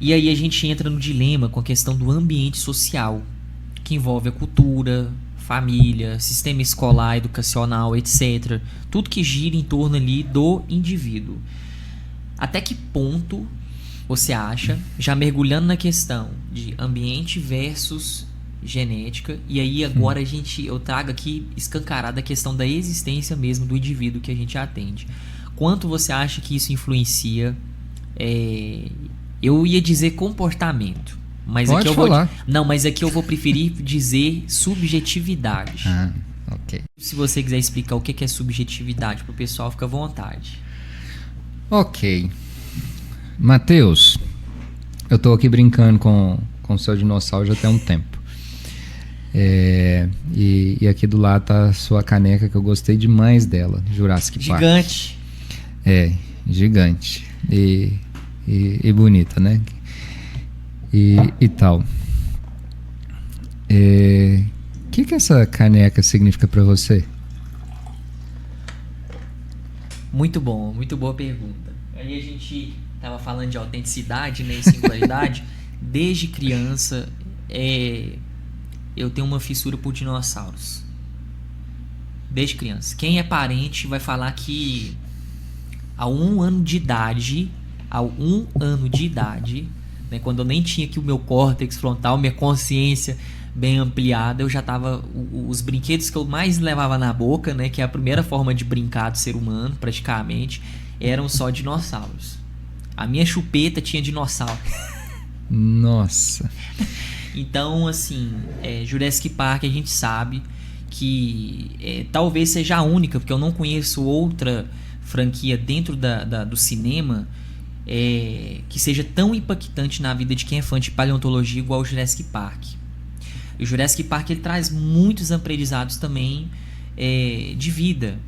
E aí a gente entra no dilema com a questão do ambiente social, que envolve a cultura, família, sistema escolar, educacional, etc. Tudo que gira em torno ali do indivíduo. Até que ponto você acha, já mergulhando na questão de ambiente versus genética, e aí agora eu trago aqui escancarada a questão da existência mesmo do indivíduo que a gente atende. Quanto você acha que isso influencia? Eu ia dizer comportamento, mas Pode aqui falar. mas aqui eu vou preferir dizer subjetividade. Ok. Se você quiser explicar o que é subjetividade pro pessoal, fica à vontade. Ok. Matheus, eu tô aqui brincando com o seu dinossauro já tem um tempo. E aqui do lado tá a sua caneca, que eu gostei demais dela, Jurassic Park. Gigante. Gigante. E bonita, né? E tal. O que essa caneca significa para você? Muito bom, muito boa pergunta. Aí a gente tava falando de autenticidade, né, e singularidade. Desde criança, eu tenho uma fissura por dinossauros. Desde criança. Quem é parente vai falar que há um ano de idade, né, quando eu nem tinha aqui o meu córtex frontal, minha consciência bem ampliada, eu já tava... Os brinquedos que eu mais levava na boca, né, que é a primeira forma de brincar do ser humano, praticamente, eram só dinossauros. A minha chupeta tinha dinossauro. Nossa. Então, assim, Jurassic Park a gente sabe que talvez seja a única, porque eu não conheço outra franquia dentro do cinema que seja tão impactante na vida de quem é fã de paleontologia igual o Jurassic Park. O Jurassic Park ele traz muitos aprendizados também de vida,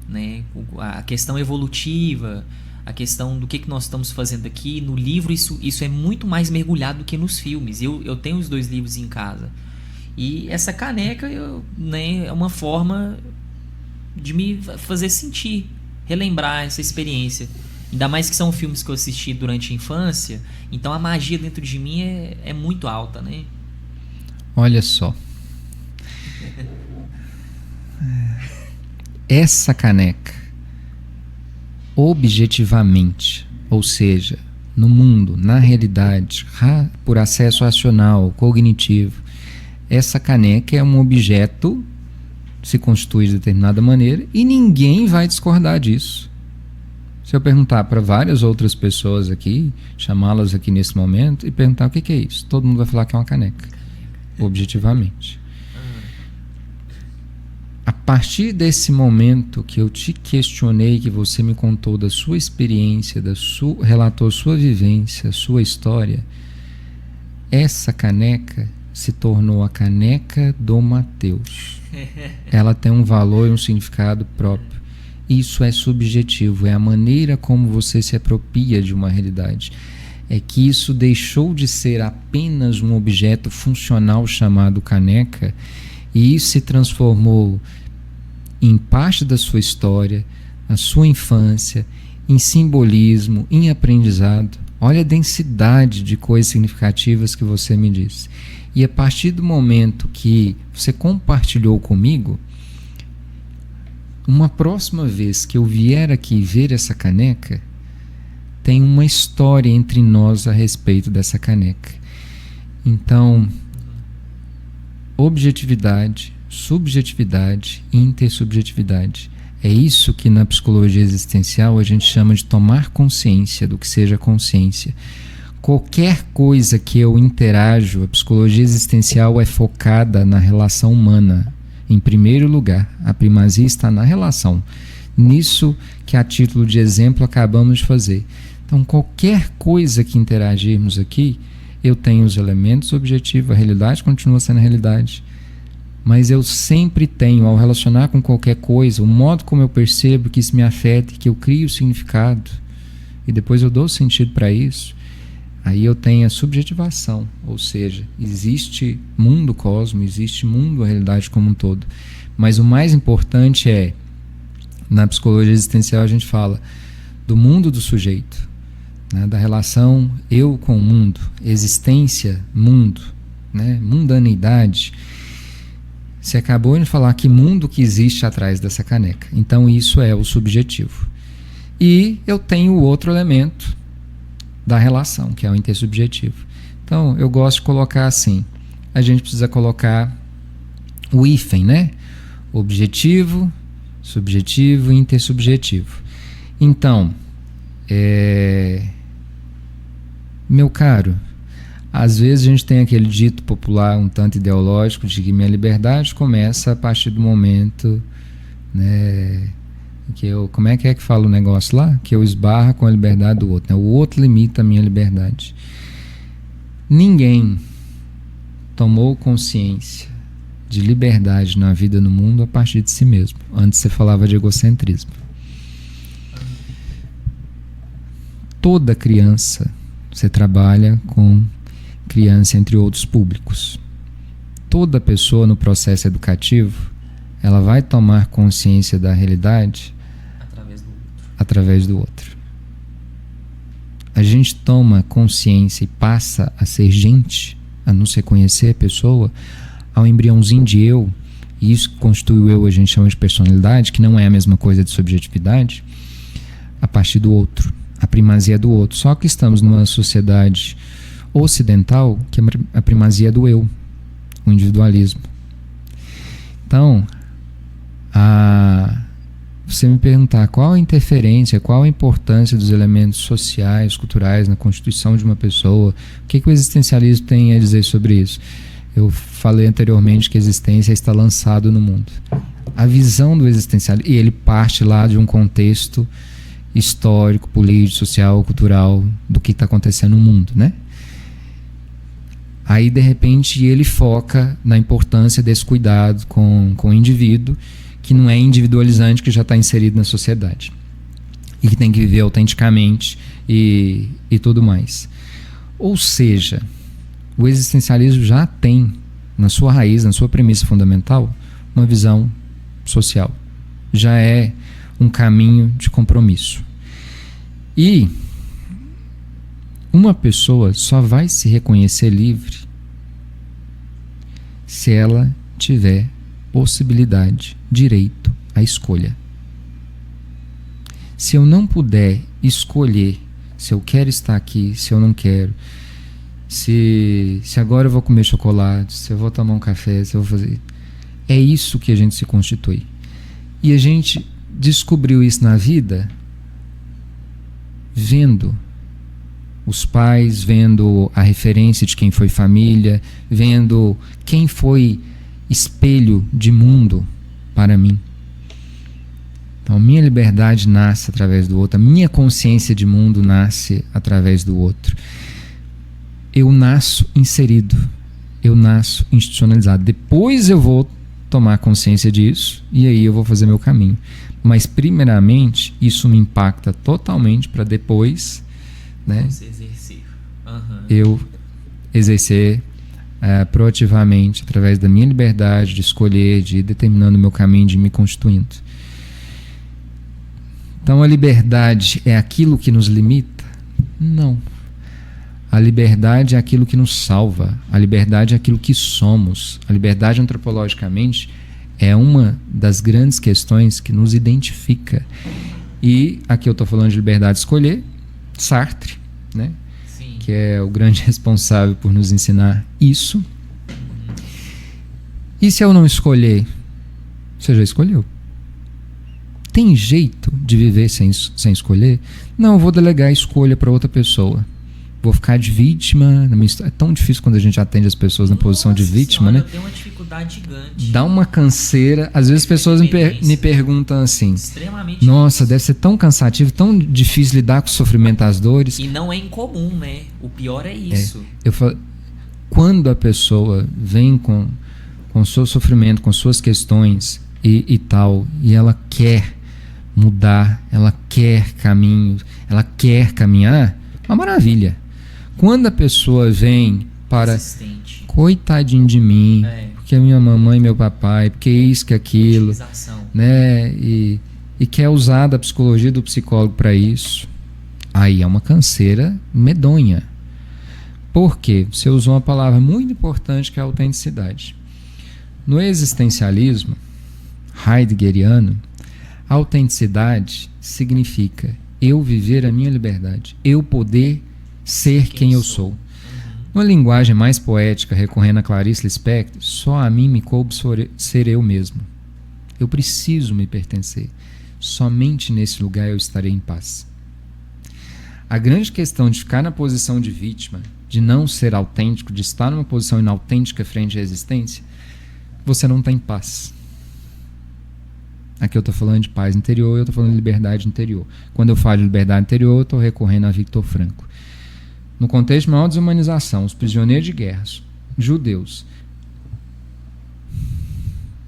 né? A questão evolutiva, a questão do que nós estamos fazendo aqui. No livro isso é muito mais mergulhado do que nos filmes. Eu tenho os 2 livros em casa. E essa caneca né, é uma forma de me fazer sentir, relembrar essa experiência. Ainda mais que são filmes que eu assisti durante a infância. Então a magia dentro de mim é muito alta, né? Olha só. Essa caneca, objetivamente, ou seja, no mundo, na realidade, por acesso racional, cognitivo, essa caneca é um objeto, se constitui de determinada maneira, e ninguém vai discordar disso. Se eu perguntar para várias outras pessoas aqui, chamá-las aqui nesse momento e perguntar o que é isso, todo mundo vai falar que é uma caneca, objetivamente. A partir desse momento que eu te questionei, que você me contou da sua experiência, relatou sua vivência, sua história, essa caneca se tornou a caneca do Matheus. Ela tem um valor e um significado próprio. Isso é subjetivo, é a maneira como você se apropria de uma realidade. É que isso deixou de ser apenas um objeto funcional chamado caneca e isso se transformou em parte da sua história, na sua infância, em simbolismo, em aprendizado. Olha a densidade de coisas significativas que você me disse. E a partir do momento que você compartilhou comigo, uma próxima vez que eu vier aqui ver essa caneca, tem uma história entre nós a respeito dessa caneca. Então, objetividade, subjetividade e intersubjetividade. É isso que na psicologia existencial a gente chama de tomar consciência do que seja consciência. Qualquer coisa que eu interajo, a psicologia existencial é focada na relação humana. Em primeiro lugar, a primazia está na relação. Nisso que a título de exemplo acabamos de fazer. Então, qualquer coisa que interagirmos aqui, eu tenho os elementos objetivos, a realidade continua sendo a realidade. Mas eu sempre tenho, ao relacionar com qualquer coisa, o modo como eu percebo que isso me afeta, que eu crio o significado, e depois eu dou sentido para isso, aí eu tenho a subjetivação, ou seja, existe mundo cosmo, existe mundo, a realidade como um todo. Mas o mais importante na psicologia existencial a gente fala do mundo do sujeito, né, da relação eu com o mundo, existência, mundo, né, mundanidade. Você acabou de falar que mundo que existe atrás dessa caneca. Então isso é o subjetivo. E eu tenho o outro elemento da relação, que é o intersubjetivo. Então eu gosto de colocar assim, a gente precisa colocar o hífen, né? Objetivo, subjetivo e intersubjetivo. Então, meu caro, às vezes a gente tem aquele dito popular um tanto ideológico de que minha liberdade começa a partir do momento, né, que eu, como é que fala o negócio lá? Que eu esbarro com a liberdade do outro, né? O outro limita a minha liberdade. Ninguém tomou consciência de liberdade na vida, no mundo, a partir de si mesmo. Antes você falava de egocentrismo. Toda criança, você trabalha com criança entre outros públicos. Toda pessoa no processo educativo, ela vai tomar consciência da realidade através do outro. A gente toma consciência e passa a ser gente, a nos reconhecer a pessoa, ao embriãozinho de eu, e isso que constitui o eu, a gente chama de personalidade, que não é a mesma coisa de subjetividade, a partir do outro, a primazia do outro. Só que estamos numa sociedade ocidental que a primazia é do eu, o individualismo. Então, você me perguntar qual a interferência, qual a importância dos elementos sociais, culturais na constituição de uma pessoa, o que o existencialismo tem a dizer sobre isso? Eu falei anteriormente que a existência está lançada no mundo. A visão do existencialismo, e ele parte lá de um contexto histórico, político, social, cultural, do que está acontecendo no mundo, né? Aí, de repente, ele foca na importância desse cuidado com o indivíduo, que não é individualizante, que já está inserido na sociedade. E que tem que viver autenticamente e tudo mais. Ou seja, o existencialismo já tem, na sua raiz, na sua premissa fundamental, uma visão social. Já é um caminho de compromisso. E uma pessoa só vai se reconhecer livre se ela tiver possibilidade, direito à escolha. Se eu não puder escolher se eu quero estar aqui, se eu não quero, se agora eu vou comer chocolate, se eu vou tomar um café, se eu vou fazer... É isso que a gente se constitui. E a gente descobriu isso na vida vendo os pais, vendo a referência de quem foi família, vendo quem foi espelho de mundo para mim. Então, minha liberdade nasce através do outro, a minha consciência de mundo nasce através do outro. Eu nasço inserido, eu nasço institucionalizado. Depois eu vou tomar consciência disso e aí eu vou fazer meu caminho. Mas, primeiramente, isso me impacta totalmente para depois, né, eu exercer proativamente, através da minha liberdade de escolher, de ir determinando o meu caminho, de me constituindo. Então a liberdade é aquilo que nos limita? Não. A liberdade é aquilo que nos salva. A liberdade é aquilo que somos. A liberdade, antropologicamente, é uma das grandes questões que nos identifica. E aqui eu estou falando de liberdade de escolher, Sartre, né? Sim. Que é o grande responsável por nos ensinar isso. E se eu não escolher? Você já escolheu. Tem jeito de viver sem escolher? Não, eu vou delegar a escolha para outra pessoa. Vou ficar de vítima. É tão difícil quando a gente atende as pessoas na posição de vítima, senhora, né? Tem uma dificuldade gigante. Dá uma canseira. Às vezes as pessoas me perguntam assim: nossa, deve ser tão cansativo, tão difícil lidar com o sofrimento, as dores. E não é incomum, né? O pior é isso. Eu falo, quando a pessoa vem com o seu sofrimento, com suas questões e tal, e ela quer mudar, ela quer caminho, ela quer caminhar, uma maravilha. Quando a pessoa vem para coitadinho de mim, porque a minha mamãe e meu papai, porque isso, que aquilo, né? E quer usar da psicologia do psicólogo para isso, Aí é uma canseira medonha. Por quê? Você usou uma palavra muito importante que é a autenticidade. No existencialismo heideggeriano, a autenticidade significa eu viver a minha liberdade, eu poder ser quem eu sou. Numa linguagem mais poética, recorrendo a Clarice Lispector, só a mim me coube ser eu mesmo. Eu preciso me pertencer. Somente nesse lugar eu estarei em paz. A grande questão de ficar na posição de vítima, de não ser autêntico, de estar numa posição inautêntica frente à existência, você não tem paz. Aqui eu estou falando de paz interior, eu estou falando de liberdade interior. Quando eu falo de liberdade interior, eu estou recorrendo a Victor Frankl. No contexto de maior desumanização, os prisioneiros de guerras, judeus,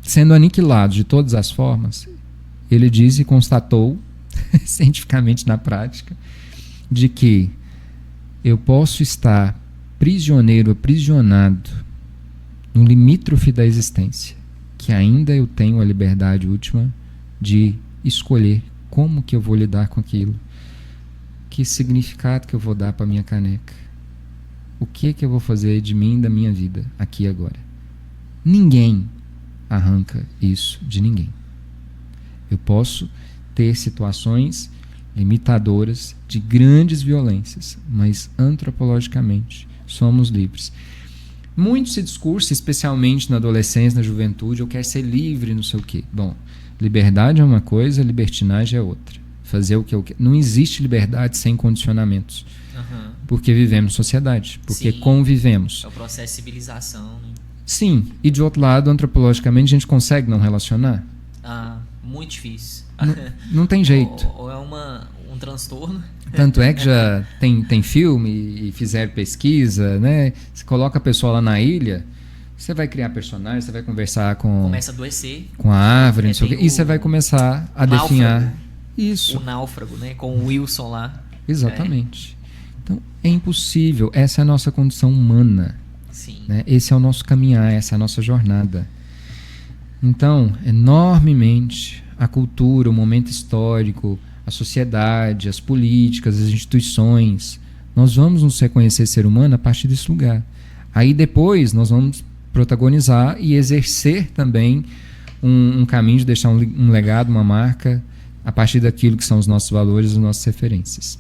sendo aniquilados de todas as formas, ele diz e constatou, cientificamente na prática, de que eu posso estar prisioneiro, aprisionado, no limítrofe da existência, que ainda eu tenho a liberdade última de escolher como que eu vou lidar com aquilo, que significado que eu vou dar para minha caneca, o que eu vou fazer de mim, da minha vida, aqui e agora. Ninguém arranca isso de ninguém. Eu posso ter situações limitadoras de grandes violências, mas antropologicamente somos livres. Muito se discursa, especialmente na adolescência, na juventude, eu quero ser livre, não sei o quê. Bom, liberdade é uma coisa, libertinagem é outra. Fazer o que eu quero. Não existe liberdade sem condicionamentos. Porque vivemos em sociedade, porque convivemos. É o processo de civilização. Né? Sim, e de outro lado, antropologicamente, a gente consegue não relacionar? Muito difícil. Não tem jeito. Ou é um transtorno. Tanto é que já tem filme e fizeram pesquisa, né? Você coloca a pessoa lá na ilha, você vai criar personagens, você vai conversar com... Começa a adoecer. Com a árvore, não sei o quê, e você vai começar a definhar... Isso. O náufrago, né? Com o Wilson lá. Exatamente. Então, é impossível. Essa é a nossa condição humana. Sim. Né? Esse é o nosso caminhar, essa é a nossa jornada. Então, enormemente, a cultura, o momento histórico, a sociedade, as políticas, as instituições, nós vamos nos reconhecer ser humano a partir desse lugar. Aí depois nós vamos protagonizar e exercer também um caminho de deixar um legado, uma marca, a partir daquilo que são os nossos valores, as nossas referências.